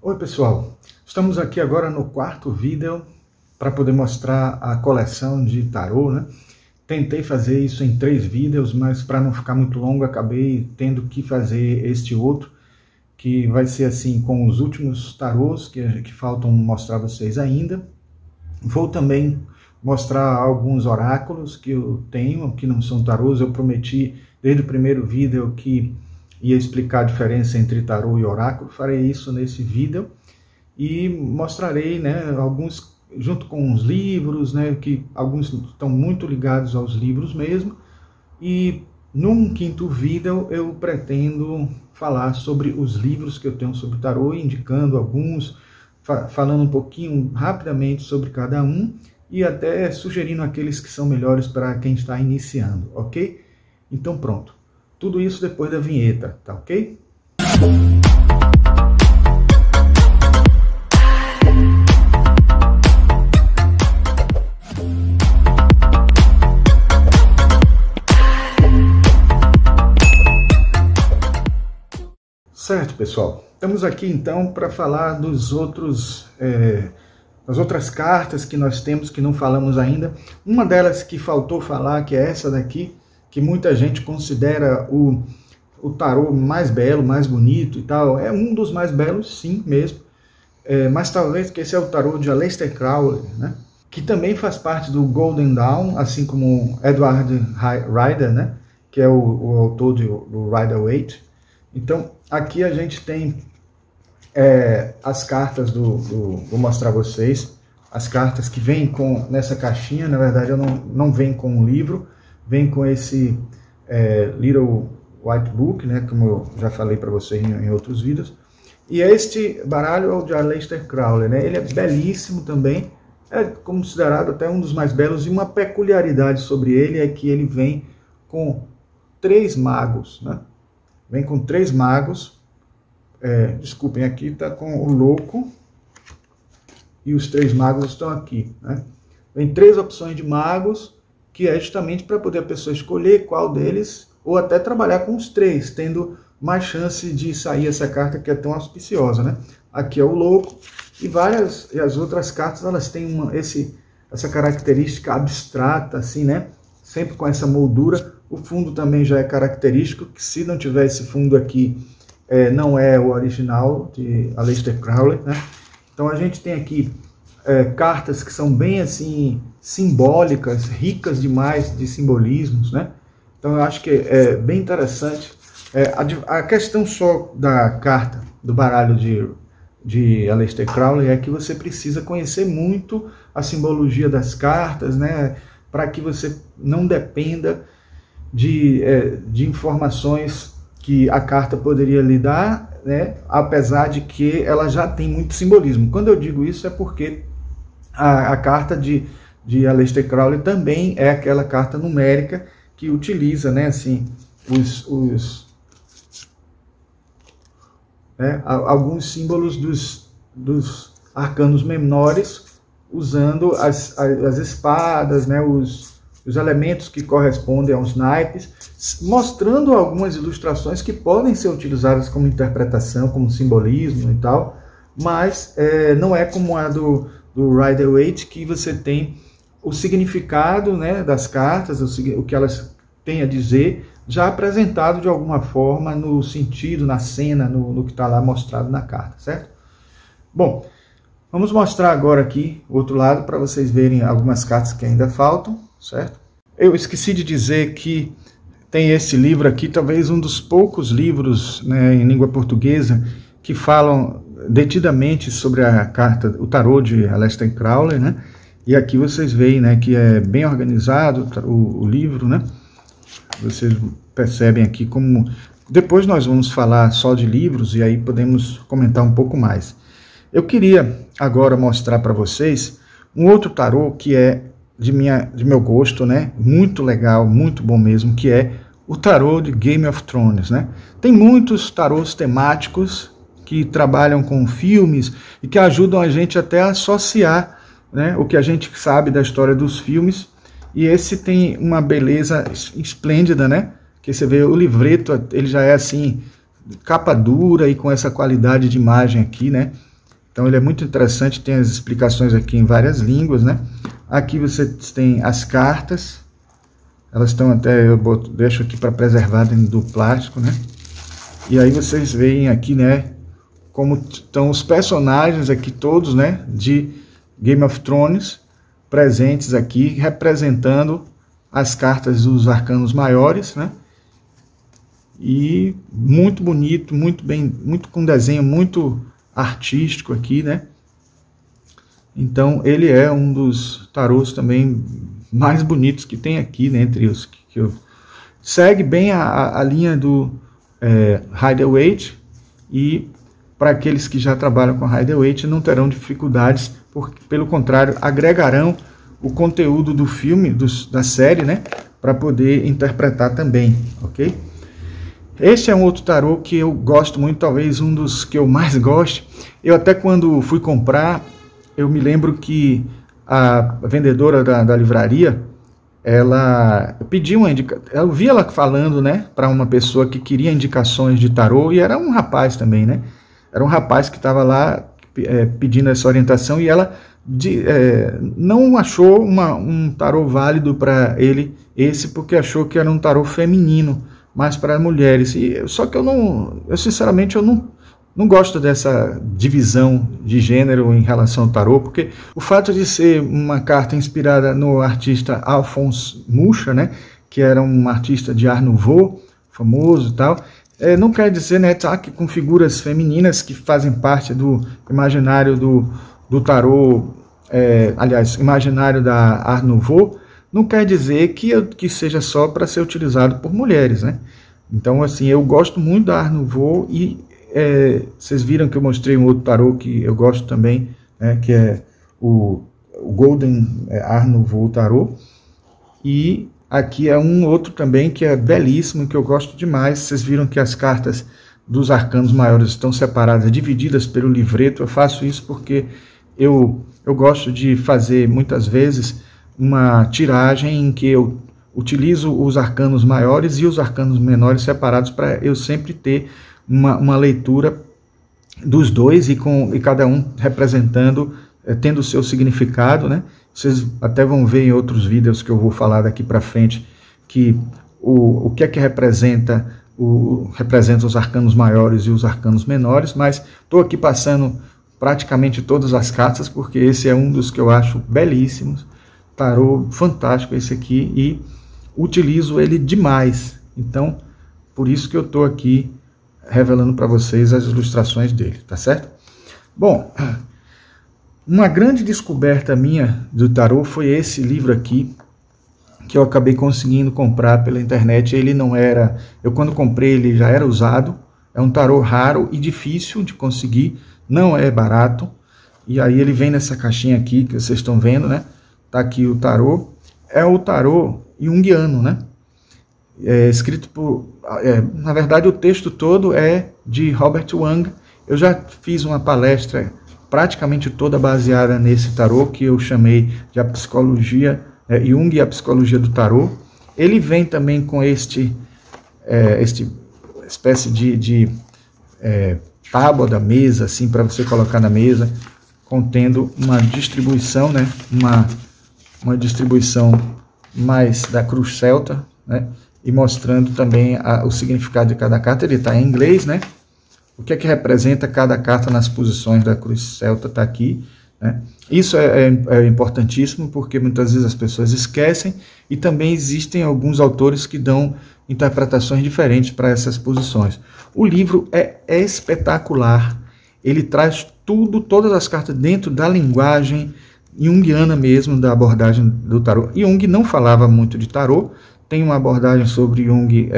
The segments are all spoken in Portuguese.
Oi pessoal, estamos aqui agora no quarto vídeo para poder mostrar a coleção de tarô, né? Tentei fazer isso em 3 vídeos, mas para não ficar muito longo acabei tendo que fazer este outro, que vai ser assim com os últimos tarôs que faltam mostrar a vocês ainda. Vou também mostrar alguns oráculos que eu tenho, que não são tarôs. Eu prometi desde o primeiro vídeo que ia explicar a diferença entre tarô e oráculo. Farei isso nesse vídeo e mostrarei, né, alguns junto com os livros, né, que alguns estão muito ligados aos livros mesmo. E num quinto vídeo eu pretendo falar sobre os livros que eu tenho sobre tarô, indicando alguns, falando um pouquinho rapidamente sobre cada um e até sugerindo aqueles que são melhores para quem está iniciando, ok? Então pronto. Tudo isso depois da vinheta, tá ok? Certo, pessoal. Estamos aqui então para falar dos outros, das outras cartas que nós temos que não falamos ainda. Uma delas que faltou falar, que é essa daqui, que muita gente considera o tarô mais belo, mais bonito e tal. É um dos mais belos, sim, mesmo. Mas talvez que esse é o tarô de Aleister Crowley, né? Que também faz parte do Golden Dawn, assim como Edward Rider, né? Que é o autor do Rider-Waite. Então, aqui a gente tem as cartas vou mostrar a vocês, as cartas que vêm nessa caixinha. Na verdade, eu não vem com um livro, vem com esse Little White Book, né, como eu já falei para vocês em outros vídeos. E este baralho é o de Aleister Crowley, né? Ele é belíssimo também, é considerado até um dos mais belos, e uma peculiaridade sobre ele é que ele vem com 3 magos, né? Vem com 3 magos, desculpem, aqui está com o louco, e os 3 magos estão aqui, né? Vem 3 opções de magos, que é justamente para poder a pessoa escolher qual deles, ou até trabalhar com os 3, tendo mais chance de sair essa carta que é tão auspiciosa, né? Aqui é o louco, e as outras cartas, elas têm essa característica abstrata, assim, né? Sempre com essa moldura. O fundo também já é característico, que se não tiver esse fundo aqui, não é o original de Aleister Crowley, né? Então a gente tem aqui cartas que são bem assim simbólicas, ricas demais de simbolismos, né? Então eu acho que é bem interessante. A questão só da carta, do baralho de Aleister Crowley, é que você precisa conhecer muito a simbologia das cartas, né? Para que você não dependa de informações que a carta poderia lhe dar, né? Apesar de que ela já tem muito simbolismo. Quando eu digo isso é porque a carta de Aleister Crowley também é aquela carta numérica que utiliza, né, assim, alguns símbolos dos arcanos menores, usando as espadas, né, os elementos que correspondem aos naipes, mostrando algumas ilustrações que podem ser utilizadas como interpretação, como simbolismo e tal, mas não é como a do Rider-Waite, que você tem o significado, né, das cartas, o que elas têm a dizer, já apresentado de alguma forma no sentido, na cena, no que está lá mostrado na carta, certo? Bom, vamos mostrar agora aqui o outro lado para vocês verem algumas cartas que ainda faltam, certo? Eu esqueci de dizer que tem esse livro aqui, talvez um dos poucos livros, né, em língua portuguesa que falam detidamente sobre a carta, o tarô de Aleister Crowley, né? E aqui vocês veem, né, que é bem organizado o livro, né? Vocês percebem aqui como... Depois nós vamos falar só de livros e aí podemos comentar um pouco mais. Eu queria agora mostrar para vocês um outro tarô que é de meu gosto, né? Muito legal, muito bom mesmo, que é o tarô de Game of Thrones, né? Tem muitos tarôs temáticos que trabalham com filmes e que ajudam a gente até a associar, né, o que a gente sabe da história dos filmes. E esse tem uma beleza esplêndida, né? Que você vê o livreto, ele já é assim, capa dura e com essa qualidade de imagem aqui, né? Então ele é muito interessante, tem as explicações aqui em várias línguas, né? Aqui você tem as cartas, elas estão até, deixo aqui para preservar dentro do plástico, né? E aí vocês veem aqui, né, como estão os personagens aqui todos, né, de Game of Thrones, presentes aqui, representando as cartas dos arcanos maiores, né? E muito bonito, muito bem, muito com desenho muito artístico aqui, né? Então ele é um dos tarôs também mais bonitos que tem aqui, né, entre os que eu... Segue bem a linha do Rider-Waite, e para aqueles que já trabalham com Rider-Waite não terão dificuldades, porque pelo contrário agregarão o conteúdo do filme, da série, né, para poder interpretar também, ok? Este é um outro tarô que eu gosto muito, talvez um dos que eu mais gosto. Eu até quando fui comprar, eu me lembro que a vendedora da livraria, ela pediu uma indicação, eu vi ela falando, né, para uma pessoa que queria indicações de tarô, e era um rapaz também, né? Era um rapaz que estava lá pedindo essa orientação, e ela não achou um tarô válido para ele, porque achou que era um tarô feminino, mas para mulheres. Só que eu sinceramente não gosto dessa divisão de gênero em relação ao tarô, porque o fato de ser uma carta inspirada no artista Alphonse Mucha, né, que era um artista de Art Nouveau, famoso e tal, não quer dizer, né, que com figuras femininas que fazem parte do imaginário do tarô, aliás, imaginário da Art Nouveau, não quer dizer que seja só para ser utilizado por mulheres, né? Então, assim, eu gosto muito da Art Nouveau, e vocês viram que eu mostrei um outro tarô que eu gosto também, né, que é o Golden Art Nouveau Tarô, e aqui é um outro também que é belíssimo, que eu gosto demais. Vocês viram que as cartas dos arcanos maiores estão separadas, divididas pelo livreto. Eu faço isso porque eu gosto de fazer muitas vezes uma tiragem em que eu utilizo os arcanos maiores e os arcanos menores separados, para eu sempre ter uma leitura dos dois, e cada um representando, tendo o seu significado, né? Vocês até vão ver em outros vídeos que eu vou falar daqui para frente, que o que é que representa os arcanos maiores e os arcanos menores, mas estou aqui passando praticamente todas as cartas, porque esse é um dos que eu acho belíssimos, tarô fantástico esse aqui, e utilizo ele demais. Então, por isso que eu estou aqui revelando para vocês as ilustrações dele, tá certo? Bom, uma grande descoberta minha do tarô foi esse livro aqui, que eu acabei conseguindo comprar pela internet. Ele não era... quando comprei, ele já era usado. É um tarô raro e difícil de conseguir, não é barato. E aí ele vem nessa caixinha aqui, que vocês estão vendo, né? Tá aqui o tarô. É o tarô junguiano, né? Escrito por... na verdade, o texto todo é de Robert Wang. Eu já fiz uma palestra praticamente toda baseada nesse tarô, que eu chamei de a psicologia, Jung e a psicologia do tarô. Ele vem também com este espécie de tábua da mesa, assim, para você colocar na mesa, contendo uma distribuição, né? Uma distribuição mais da cruz celta, né? E mostrando também o significado de cada carta. Ele está em inglês, né? O que é que representa cada carta nas posições da cruz celta está aqui, né? Isso é importantíssimo, porque muitas vezes as pessoas esquecem, e também existem alguns autores que dão interpretações diferentes para essas posições. O livro é espetacular, ele traz todas as cartas dentro da linguagem junguiana mesmo, da abordagem do tarô. Jung não falava muito de tarô, tem uma abordagem sobre Jung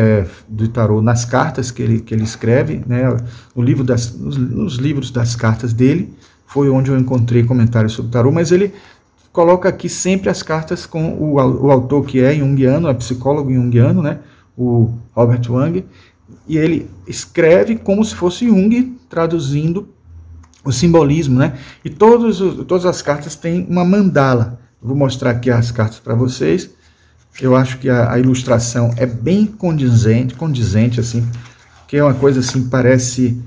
do tarô nas cartas que ele escreve, né? Nos livros das cartas dele, foi onde eu encontrei comentários sobre tarô, mas ele coloca aqui sempre as cartas com o autor que é junguiano, é psicólogo junguiano, né? O Robert Wang, e ele escreve como se fosse Jung, traduzindo o simbolismo, né? E todas as cartas têm uma mandala. Eu vou mostrar aqui as cartas para vocês. Eu acho que a ilustração é bem condizente, assim, que é uma coisa assim, parece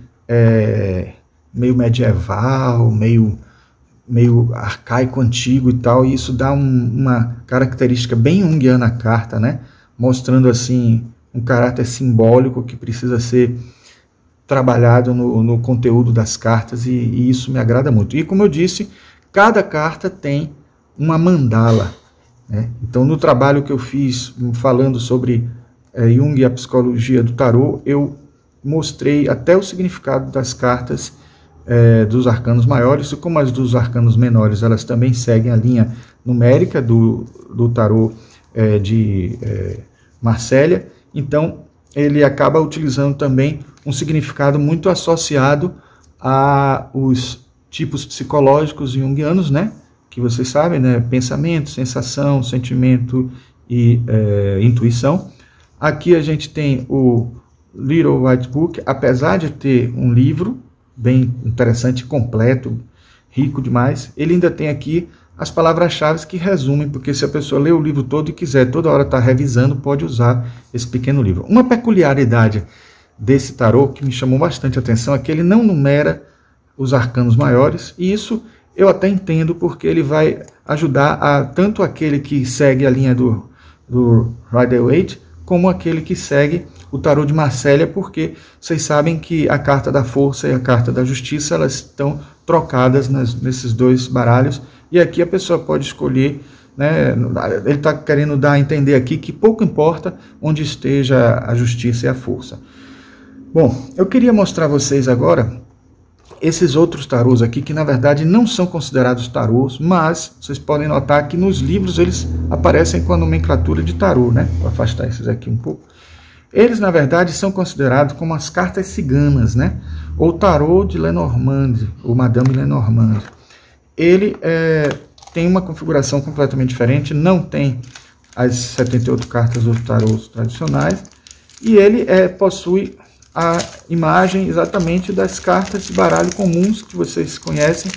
meio medieval, meio arcaico, antigo e tal, e isso dá uma característica bem junguiana à carta, né? Mostrando assim um caráter simbólico que precisa ser trabalhado no conteúdo das cartas, e isso me agrada muito. E como eu disse, cada carta tem uma mandala, né? Então, no trabalho que eu fiz falando sobre Jung e a psicologia do tarô, eu mostrei até o significado das cartas dos arcanos maiores, e como as dos arcanos menores, elas também seguem a linha numérica do tarô de Marsella. Então, ele acaba utilizando também um significado muito associado aos tipos psicológicos junguianos, né? Que vocês sabem, né? Pensamento, sensação, sentimento e intuição. Aqui a gente tem o Little White Book, apesar de ter um livro bem interessante, completo, rico demais, ele ainda tem aqui as palavras-chave que resumem, porque se a pessoa ler o livro todo e quiser toda hora estar revisando, pode usar esse pequeno livro. Uma peculiaridade desse tarô que me chamou bastante atenção é que ele não numera os arcanos maiores, e isso eu até entendo, porque ele vai ajudar a tanto aquele que segue a linha do Rider-Waite, como aquele que segue o tarô de Marsella, porque vocês sabem que a carta da força e a carta da justiça, elas estão trocadas nesses dois baralhos, e aqui a pessoa pode escolher, né? Ele está querendo dar a entender aqui que pouco importa onde esteja a justiça e a força. Bom, eu queria mostrar a vocês agora esses outros tarôs aqui, que na verdade não são considerados tarôs, mas vocês podem notar que nos livros eles aparecem com a nomenclatura de tarô, né? Vou afastar esses aqui um pouco. Eles, na verdade, são considerados como as cartas ciganas, né? Ou tarô de Lenormand, ou Madame Lenormand. Ele tem uma configuração completamente diferente, não tem as 78 cartas dos tarôs tradicionais, e ele possui a imagem exatamente das cartas de baralho comuns que vocês conhecem.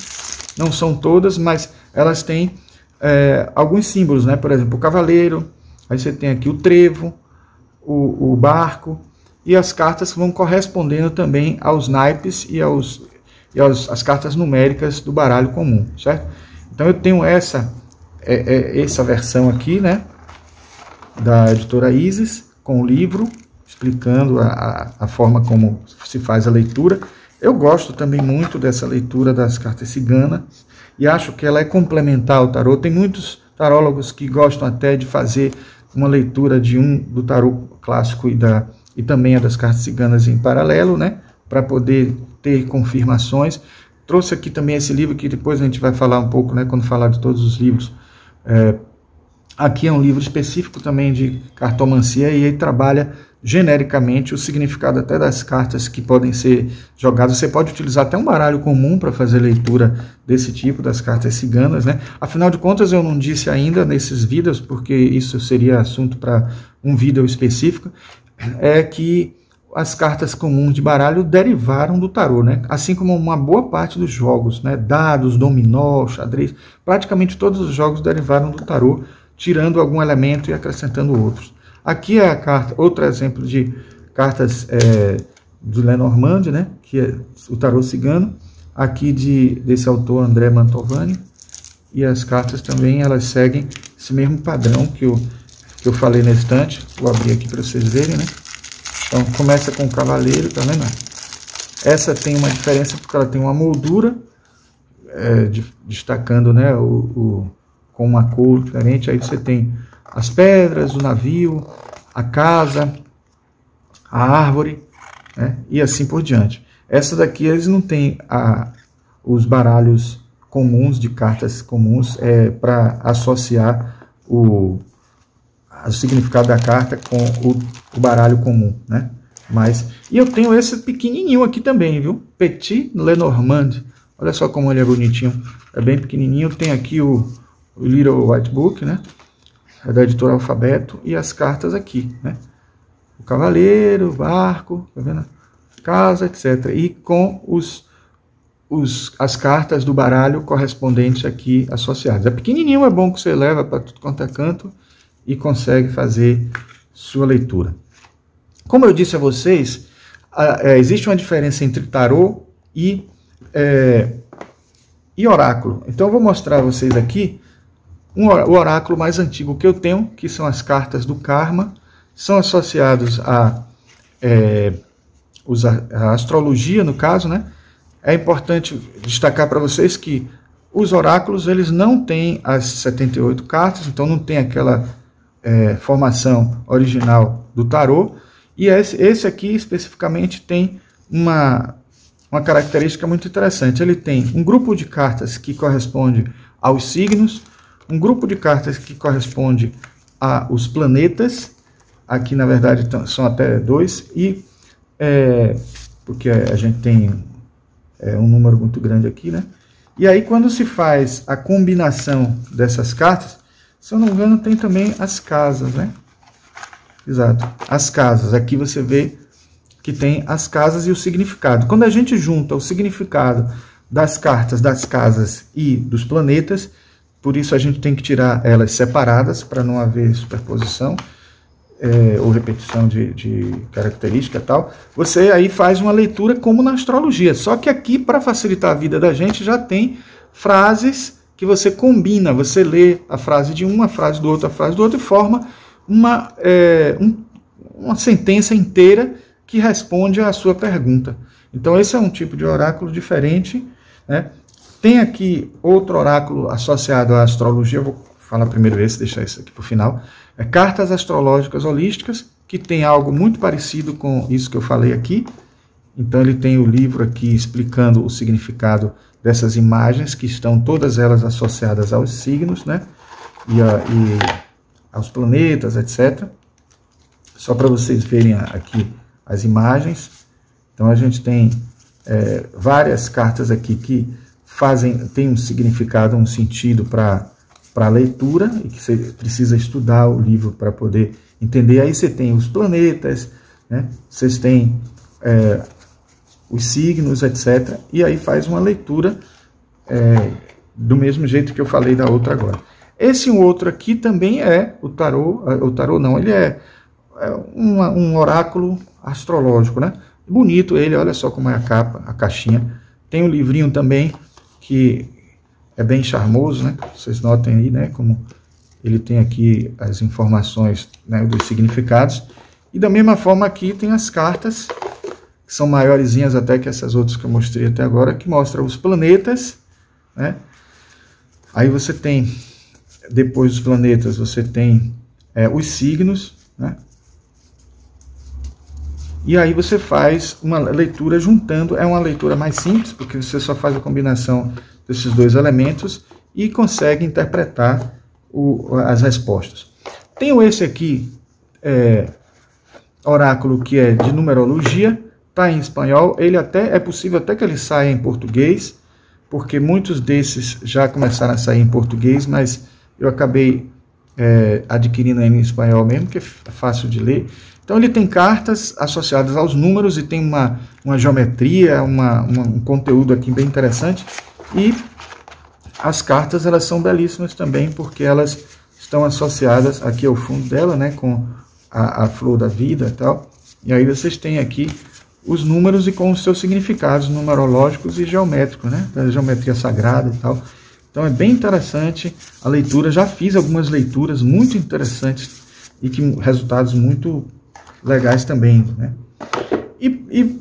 Não são todas, mas elas têm alguns símbolos, né? Por exemplo, o cavaleiro, aí você tem aqui o trevo, o barco, e as cartas vão correspondendo também aos naipes e às cartas numéricas do baralho comum, certo? Então eu tenho essa versão aqui, né, da editora Isis, com o livro explicando a forma como se faz a leitura. Eu gosto também muito dessa leitura das cartas ciganas, e acho que ela é complementar ao tarô. Tem muitos tarólogos que gostam até de fazer uma leitura do tarô clássico e também a das cartas ciganas em paralelo, né, para poder ter confirmações. Trouxe aqui também esse livro, que depois a gente vai falar um pouco, né, quando falar de todos os livros. Aqui é um livro específico também de cartomancia, e ele trabalha genericamente o significado até das cartas que podem ser jogadas. Você pode utilizar até um baralho comum para fazer leitura desse tipo, das cartas ciganas, né? Afinal de contas, eu não disse ainda nesses vídeos, porque isso seria assunto para um vídeo específico, é que as cartas comuns de baralho derivaram do tarô, né? Assim como uma boa parte dos jogos, né? Dados, dominó, xadrez, praticamente todos os jogos derivaram do tarô, tirando algum elemento e acrescentando outros. Aqui é a carta, outro exemplo de cartas do Lenormand, né, que é o tarô cigano, aqui desse autor André Mantovani, e as cartas também, elas seguem esse mesmo padrão que eu falei na estante. Vou abrir aqui para vocês verem, né? Então, começa com o cavaleiro, tá vendo? Essa tem uma diferença porque ela tem uma moldura, destacando, né, com uma cor diferente. Aí você tem as pedras, o navio, a casa, a árvore, né, e assim por diante. Essa daqui eles não têm os baralhos comuns, de cartas comuns, para associar o significado da carta com o baralho comum, né? E eu tenho esse pequenininho aqui também, viu? Petit Lenormand. Olha só como ele é bonitinho. É bem pequenininho. Tem aqui o Little White Book, né? É da editora Alfabeto, e as cartas aqui, né? O cavaleiro, o barco, tá vendo? Casa, etc. E com as cartas do baralho correspondentes aqui associadas. É pequenininho, é bom que você leva para tudo quanto é canto e consegue fazer sua leitura. Como eu disse a vocês, existe uma diferença entre tarô e e oráculo. Então eu vou mostrar a vocês aqui o oráculo mais antigo que eu tenho, que são as cartas do karma, são associados a astrologia, no caso, né? É importante destacar para vocês que os oráculos, eles não têm as 78 cartas, então não tem aquela formação original do tarô, e esse aqui especificamente tem uma característica muito interessante. Ele tem um grupo de cartas que corresponde aos signos, um grupo de cartas que corresponde aos planetas, aqui na verdade são até 2, e porque a gente tem um número muito grande aqui, né? E aí quando se faz a combinação dessas cartas, se eu não me engano tem também as casas, né? Exato, as casas. Aqui você vê que tem as casas e o significado. Quando a gente junta o significado das cartas, das casas e dos planetas, por isso a gente tem que tirar elas separadas para não haver superposição ou repetição de característica e tal. Você aí faz uma leitura como na astrologia. Só que aqui, para facilitar a vida da gente, já tem frases que você combina. Você lê a frase de uma, a frase do outro, a frase do outro e forma uma sentença inteira que responde à sua pergunta. Então esse é um tipo de oráculo diferente, né? Tem aqui outro oráculo associado à astrologia, eu vou falar primeiro esse, deixar esse aqui para o final. Cartas astrológicas holísticas, que tem algo muito parecido com isso que eu falei aqui. Então ele tem o livro aqui explicando o significado dessas imagens, que estão todas elas associadas aos signos, né? E aos planetas, etc. Só para vocês verem aqui as imagens. Então a gente tem várias cartas aqui que tem um significado, um sentido para a leitura, e que você precisa estudar o livro para poder entender. Aí você tem os planetas, né? Vocês têm os signos, etc. E aí faz uma leitura do mesmo jeito que eu falei da outra agora. Esse outro aqui também é o tarô não, ele é um oráculo astrológico, né? Bonito ele, olha só como é a capa, a caixinha. Tem um livrinho também que é bem charmoso, né? Vocês notem aí, né? Como ele tem aqui as informações, né, dos significados. E da mesma forma aqui tem as cartas, que são maiorzinhas até que essas outras que eu mostrei até agora, que mostram os planetas, né? Aí você tem, depois dos planetas, você tem os signos, né? E aí você faz uma leitura juntando, é uma leitura mais simples, porque você só faz a combinação desses dois elementos e consegue interpretar as respostas. Tenho esse aqui, oráculo, que é de numerologia, está em espanhol, ele é possível até que ele saia em português, porque muitos desses já começaram a sair em português, mas eu acabei adquirindo ele em espanhol mesmo, que é fácil de ler. Então ele tem cartas associadas aos números e tem uma geometria, um conteúdo aqui bem interessante. E as cartas, elas são belíssimas também, porque elas estão associadas aqui ao fundo dela, né, com a flor da vida e tal. E aí vocês têm aqui os números e com os seus significados numerológicos e geométricos, né, da geometria sagrada e tal. Então é bem interessante a leitura. Já fiz algumas leituras muito interessantes e que resultados muito legais também, né? E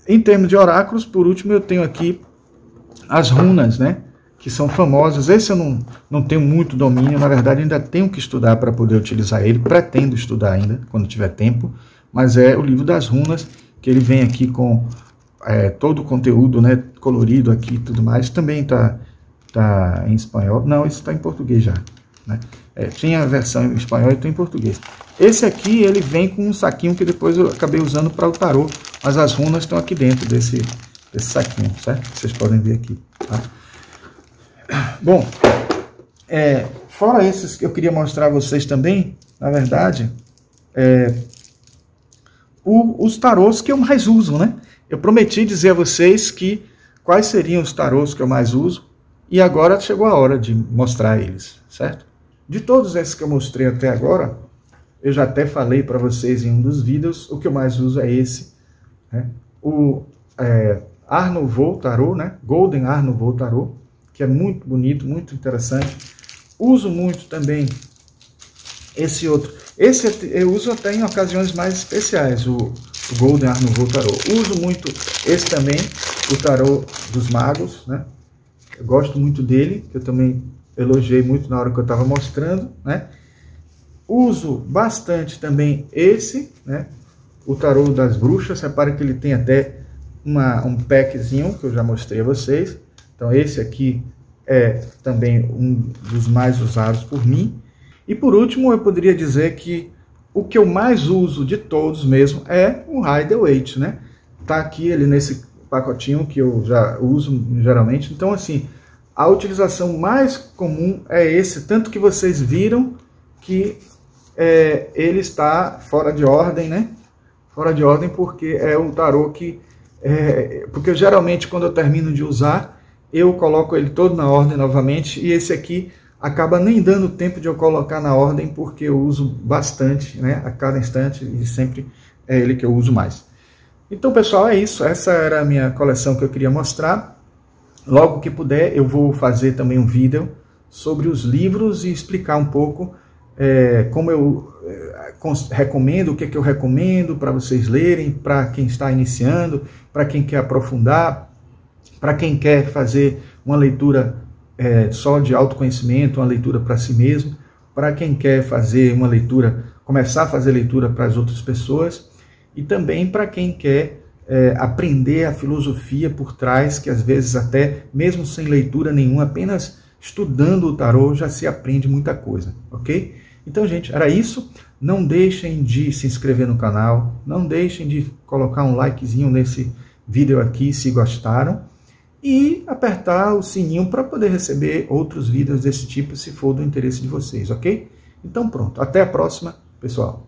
em termos de oráculos, por último, eu tenho aqui as runas, né? Que são famosas. Esse eu não tenho muito domínio, na verdade ainda tenho que estudar para poder utilizar ele, pretendo estudar ainda, quando tiver tempo, mas é o livro das runas, que ele vem aqui com todo o conteúdo, né, colorido aqui e tudo mais. Também tá em espanhol, não, isso está em português já, né? Tinha a versão em espanhol e tem em português. Esse aqui, ele vem com um saquinho que depois eu acabei usando para o tarô, mas as runas estão aqui dentro desse saquinho, certo? Vocês podem ver aqui, tá? Bom, fora esses que eu queria mostrar a vocês também, na verdade, os tarôs que eu mais uso, né? Eu prometi dizer a vocês quais seriam os tarôs que eu mais uso, e agora chegou a hora de mostrar eles, certo? De todos esses que eu mostrei até agora, eu já até falei para vocês em um dos vídeos, o que eu mais uso é esse, né? Art Nouveau Tarot, né? Golden Art Nouveau Tarot, que é muito bonito, muito interessante. Uso muito também esse outro. Esse eu uso até em ocasiões mais especiais, o Golden Art Nouveau Tarot. Uso muito esse também, o Tarot dos Magos, né? Eu gosto muito dele, que eu também elogiei muito na hora que eu estava mostrando, né? Uso bastante também esse, né? O Tarot das Bruxas. Repare que ele tem até um packzinho que eu já mostrei a vocês. Então esse aqui é também um dos mais usados por mim. E por último, eu poderia dizer que o que eu mais uso de todos mesmo é o Rider-Waite, né? Tá aqui ele nesse pacotinho que eu já uso geralmente. Então assim, a utilização mais comum é esse, tanto que vocês viram que ele está fora de ordem, né? Fora de ordem porque é um tarô que... porque geralmente quando eu termino de usar, eu coloco ele todo na ordem novamente, e esse aqui acaba nem dando tempo de eu colocar na ordem, porque eu uso bastante, né, a cada instante, e sempre é ele que eu uso mais. Então, pessoal, é isso. Essa era a minha coleção que eu queria mostrar. Logo que puder, eu vou fazer também um vídeo sobre os livros e explicar um pouco como eu recomendo, o que eu recomendo para vocês lerem, para quem está iniciando, para quem quer aprofundar, para quem quer fazer uma leitura só de autoconhecimento, uma leitura para si mesmo, para quem quer fazer uma leitura, começar a fazer leitura para as outras pessoas, e também para quem quer aprender a filosofia por trás, que às vezes até, mesmo sem leitura nenhuma, apenas estudando o tarô, já se aprende muita coisa, ok? Então, gente, era isso. Não deixem de se inscrever no canal, não deixem de colocar um likezinho nesse vídeo aqui, se gostaram, e apertar o sininho para poder receber outros vídeos desse tipo, se for do interesse de vocês, ok? Então pronto, até a próxima, pessoal.